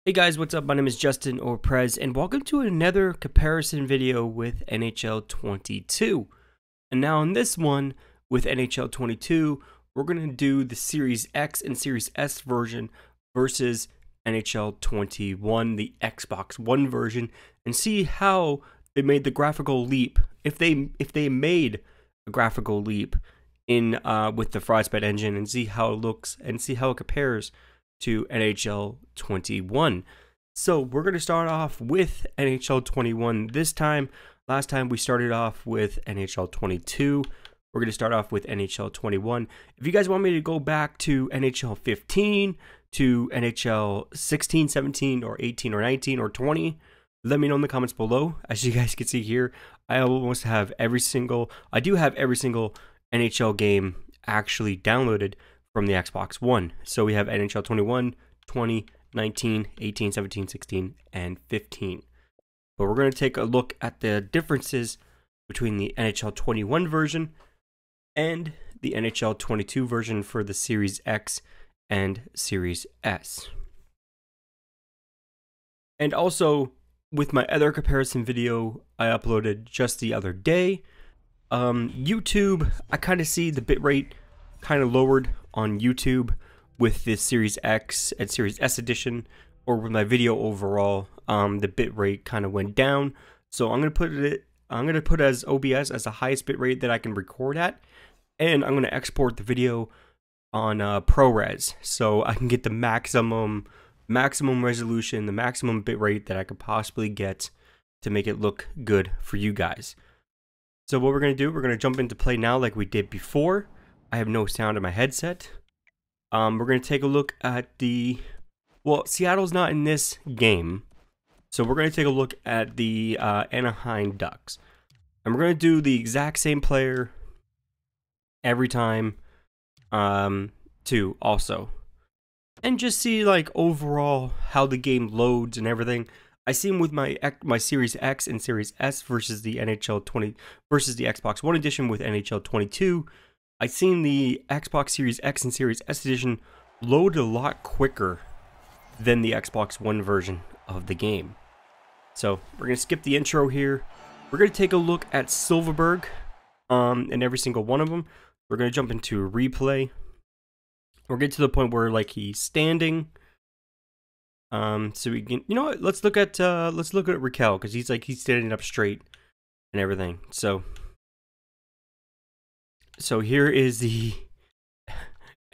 Hey guys, what's up? My name is Justin or Prez, and welcome to another comparison video with NHL 22. And now in this one, with NHL 22, we're going to do the Series X and Series S version versus NHL 21, the Xbox One version, and see how they made the graphical leap, if they made a graphical leap in with the Frostbite engine, and see how it looks and see how it compares to NHL 21. So we're going to start off with NHL 21 this time. Last time we started off with NHL 22. We're going to start off with NHL 21. If you guys want me to go back to NHL 15, to NHL 16, 17, or 18, or 19, or 20, let me know in the comments below. As you guys can see here, I almost have every single NHL game actually downloaded from the Xbox One. So we have NHL 21, 20, 19, 18, 17, 16, and 15. But we're going to take a look at the differences between the NHL 21 version and the NHL 22 version for the Series X and Series S. And also, with my other comparison video I uploaded just the other day, YouTube, I kind of see the bitrate kind of lowered on YouTube with this Series X and Series S edition, or with my video overall, the bitrate kind of went down. So I'm gonna put as OBS as the highest bitrate that I can record at, and I'm gonna export the video on ProRes, so I can get the maximum resolution, the maximum bitrate that I could possibly get to make it look good for you guys. So what we're gonna do, we're gonna jump into play now like we did before. I have no sound in my headset. We're going to take a look at Seattle's not in this game, so we're going to take a look at the Anaheim Ducks. And we're going to do the exact same player every time, too, also. And just see, like, overall how the game loads and everything. I see him with my Series X and Series S versus the NHL 20 versus the Xbox One edition with NHL 22. I've seen the Xbox Series X and Series S edition load a lot quicker than the Xbox One version of the game. So we're going to skip the intro here. We're going to take a look at Silverberg and every single one of them. We're going to jump into a replay. We'll get to the point where like he's standing. So we can, you know what? Let's look at Raquel, because he's standing up straight and everything. So here is the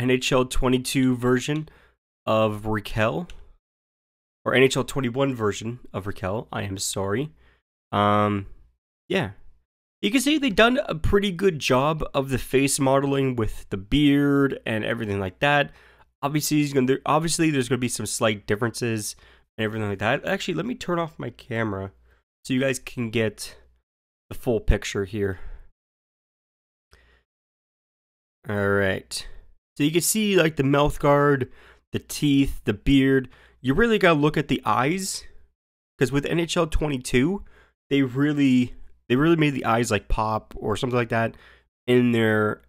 NHL 22 version of Raquel, or NHL 21 version of Raquel. I am sorry. Yeah, you can see they've done a pretty good job of the face modeling with the beard and everything like that. Obviously, there's gonna be some slight differences and everything like that. Actually, let me turn off my camera so you guys can get the full picture here. Alright, so you can see like the mouth guard, the teeth, the beard. You really gotta look at the eyes, because with NHL 22, they really made the eyes like pop or something like that in their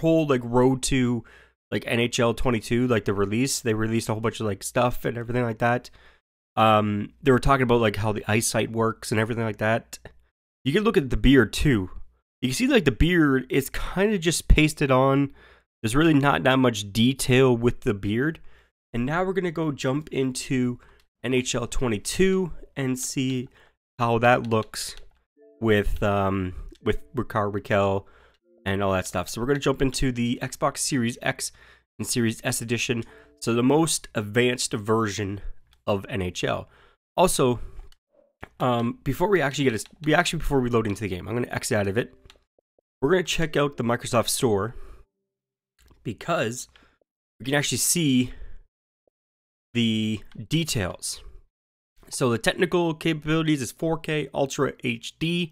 whole like road to like NHL 22, like the release. They released a whole bunch of like stuff and everything like that. They were talking about like how the eyesight works and everything like that. You can look at the beard too. You can see like the beard is kind of just pasted on. There's really not that much detail with the beard. And now we're going to go jump into NHL 22 and see how that looks with Raquel and all that stuff. So we're going to jump into the Xbox Series X and Series S edition. So the most advanced version of NHL. Also, before we load into the game, I'm going to exit out of it. We're going to check out the Microsoft Store, because we can actually see the details. So the technical capabilities is 4K Ultra HD.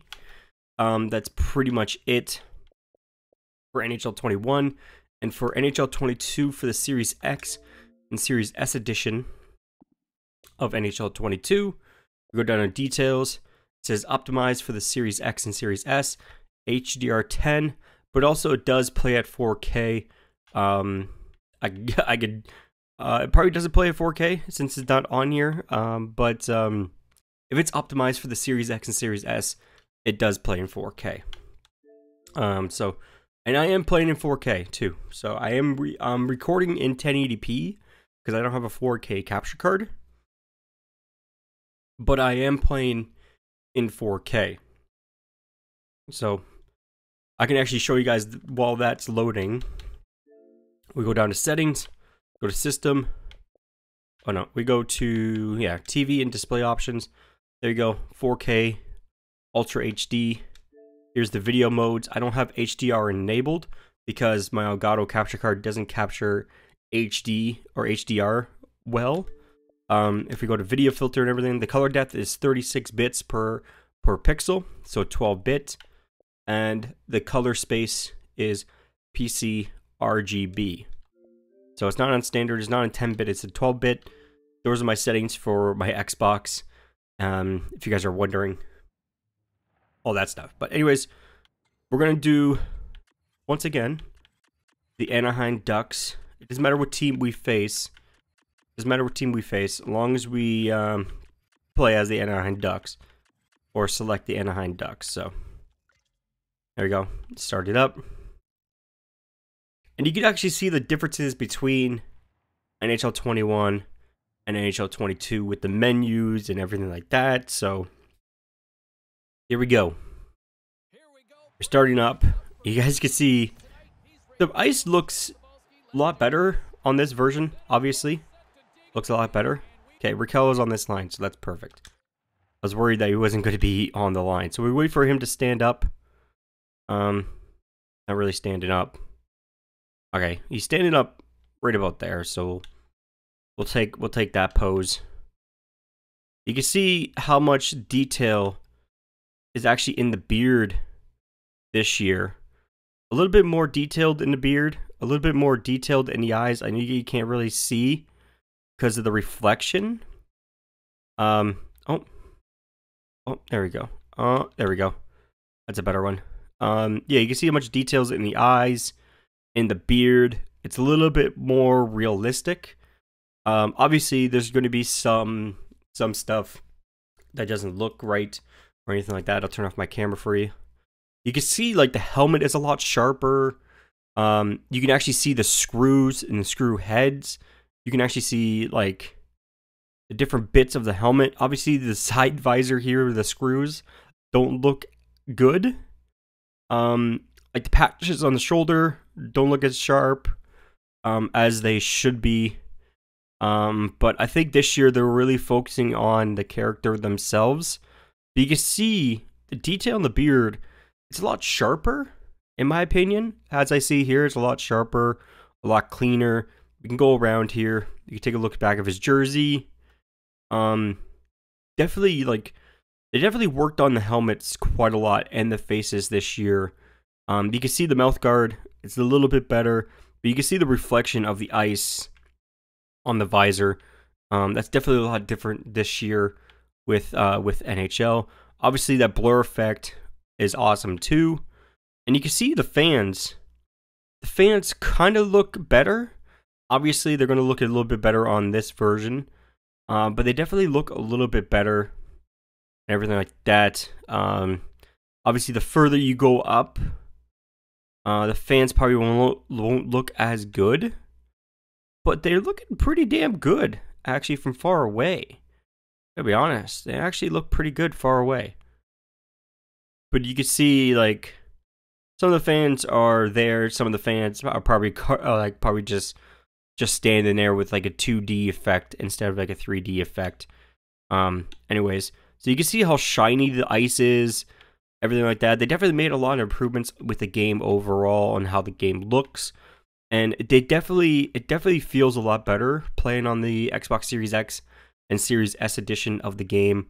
That's pretty much it for NHL 21. And for NHL 22, for the Series X and Series S edition of NHL 22, we go down to details. It says optimized for the Series X and Series S, HDR10, but also it does play at 4K. I could It probably doesn't play at 4K since it's not on here, but if it's optimized for the Series X and Series S, it does play in 4K. And I am playing in 4K too. So I am recording in 1080p because I don't have a 4K capture card. But I am playing in 4K. So I can actually show you guys while that's loading. We go down to settings, go to system. Oh no, we go to, yeah, TV and display options. There you go, 4K, Ultra HD. Here's the video modes. I don't have HDR enabled because my Elgato capture card doesn't capture HD or HDR well. If we go to video filter and everything, the color depth is 36 bits per pixel, so 12-bit. And the color space is PC RGB. So it's not on standard, it's not on 10-bit, it's a 12-bit. Those are my settings for my Xbox, if you guys are wondering. All that stuff. But anyways, we're going to do, once again, the Anaheim Ducks. It doesn't matter what team we face. It doesn't matter what team we face, as long as we play as the Anaheim Ducks. Or select the Anaheim Ducks. So, there we go. Start it up. And you can actually see the differences between NHL 21 and NHL 22 with the menus and everything like that. So, here we go. We're starting up. You guys can see the ice looks a lot better on this version, obviously. Looks a lot better. Okay, Raquel is on this line, so that's perfect. I was worried that he wasn't going to be on the line. So we wait for him to stand up. Not really standing up. Okay, he's standing up right about there, so we'll take that pose. You can see how much detail is actually in the beard this year. A little bit more detailed in the beard, a little bit more detailed in the eyes. I know you can't really see because of the reflection. Oh, there we go. There we go. That's a better one. Yeah, you can see how much details in the eyes, in the beard. It's a little bit more realistic. Obviously, there's going to be some stuff that doesn't look right or anything like that. I'll turn off my camera for you. You can see like the helmet is a lot sharper. You can actually see the screws and the screw heads. You can actually see like the different bits of the helmet. Obviously, the side visor here, the screws don't look good. Like the patches on the shoulder don't look as sharp as they should be. But I think this year they're really focusing on the character themselves. But you can see the detail in the beard. It's a lot sharper, in my opinion. As I see here, it's a lot sharper, a lot cleaner. We can go around here. You can take a look back of his jersey. Definitely, like, they definitely worked on the helmets quite a lot and the faces this year. You can see the mouth guard. It's a little bit better, but you can see the reflection of the ice on the visor. That's definitely a lot different this year with NHL. Obviously, that blur effect is awesome too, and you can see the fans. The fans kind of look better. Obviously, they're going to look a little bit better on this version, but they definitely look a little bit better and everything like that. Obviously, the further you go up, the fans probably won't look as good, but they're looking pretty damn good actually from far away. To be honest, they actually look pretty good far away. But you can see like some of the fans are there. Some of the fans are probably just standing there with like a 2D effect instead of like a 3D effect. Anyways, so you can see how shiny the ice is, everything like that. They definitely made a lot of improvements with the game overall on how the game looks, and it definitely feels a lot better playing on the Xbox Series X and Series S edition of the game.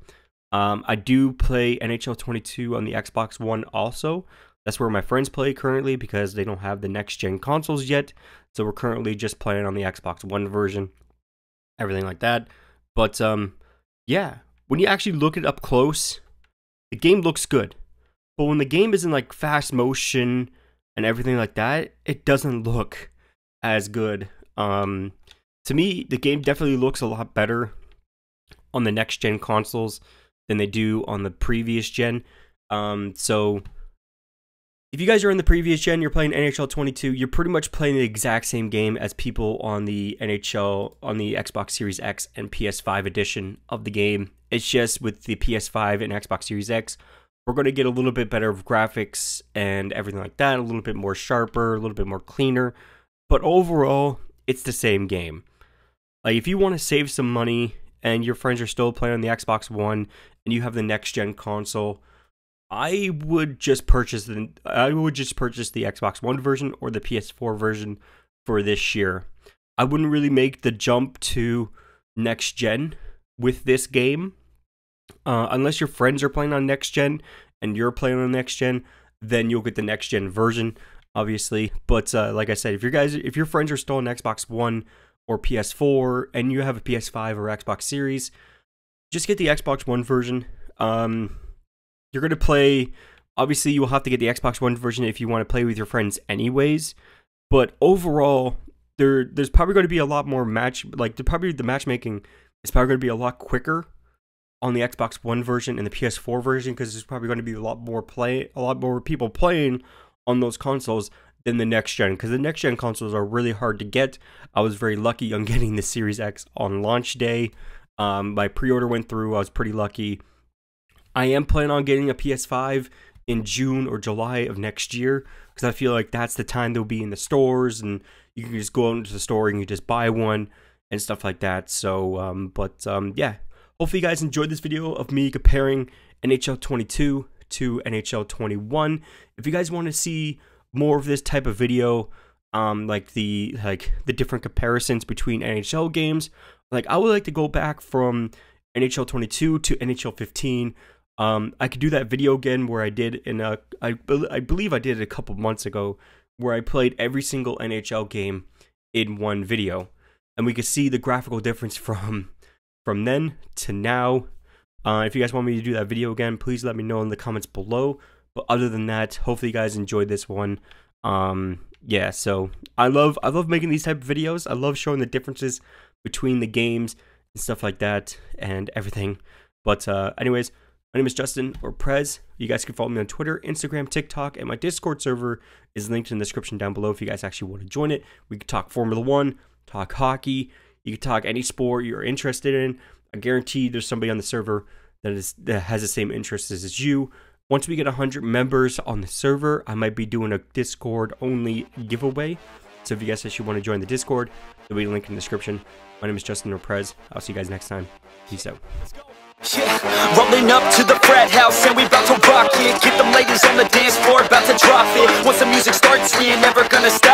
I do play NHL 22 on the Xbox One also. That's where my friends play currently because they don't have the next-gen consoles yet. So we're currently just playing on the Xbox One version, everything like that. But, yeah, when you actually look it up close, the game looks good. But when the game is in, like, fast motion and everything like that, it doesn't look as good. To me, the game definitely looks a lot better on the next gen consoles than they do on the previous gen. So if you guys are in the previous gen, you're playing NHL 22, you're pretty much playing the exact same game as people on the NHL, on the Xbox Series X and PS5 edition of the game. It's just with the PS5 and Xbox Series X, we're going to get a little bit better graphics and everything like that, a little bit more sharper, a little bit more cleaner. But overall, it's the same game. Like, if you want to save some money and your friends are still playing on the Xbox One and you have the next gen console, I would just purchase the Xbox One version or the PS4 version for this year. I wouldn't really make the jump to next gen with this game, unless your friends are playing on next gen and you're playing on next gen. Then you'll get the next gen version, obviously. But like I said, if your friends are still on Xbox One or PS4 and you have a PS5 or Xbox Series, just get the Xbox One version. You're going to play, obviously you will have to get the Xbox One version if you want to play with your friends anyways, but overall, there's probably going to be a lot more the matchmaking is probably going to be a lot quicker on the Xbox One version and the PS4 version, because there's probably going to be a lot more people playing on those consoles than the next gen, because the next gen consoles are really hard to get. I was very lucky on getting the Series X on launch day. My pre-order went through. I was pretty lucky. I am planning on getting a PS5 in June or July of next year, because I feel like that's the time they'll be in the stores and you can just go out into the store and you just buy one and stuff like that. So, yeah, hopefully you guys enjoyed this video of me comparing NHL 22 to NHL 21. If you guys want to see more of this type of video, like the different comparisons between NHL games, like I would like to go back from NHL 22 to NHL 15. I could do that video again where I did I believe I did it a couple months ago, where I played every single NHL game in one video, and we could see the graphical difference from then to now. If you guys want me to do that video again, please let me know in the comments below. But other than that, hopefully you guys enjoyed this one. Yeah, so I love making these type of videos. I love showing the differences between the games and stuff like that and everything. But anyways, my name is Justin, or Prez. You guys can follow me on Twitter, Instagram, TikTok, and my Discord server is linked in the description down below if you guys actually want to join it. We can talk Formula 1, talk hockey, you can talk any sport you're interested in. I guarantee there's somebody on the server that has the same interests as you. Once we get 100 members on the server, I might be doing a Discord-only giveaway. So if you guys actually want to join the Discord, there'll be a link in the description. My name is Justin, or Prez. I'll see you guys next time. Peace out. Yeah, rolling up to the frat house and we about to rock it. Get them ladies on the dance floor, about to drop it. Once the music starts, we ain't never gonna stop.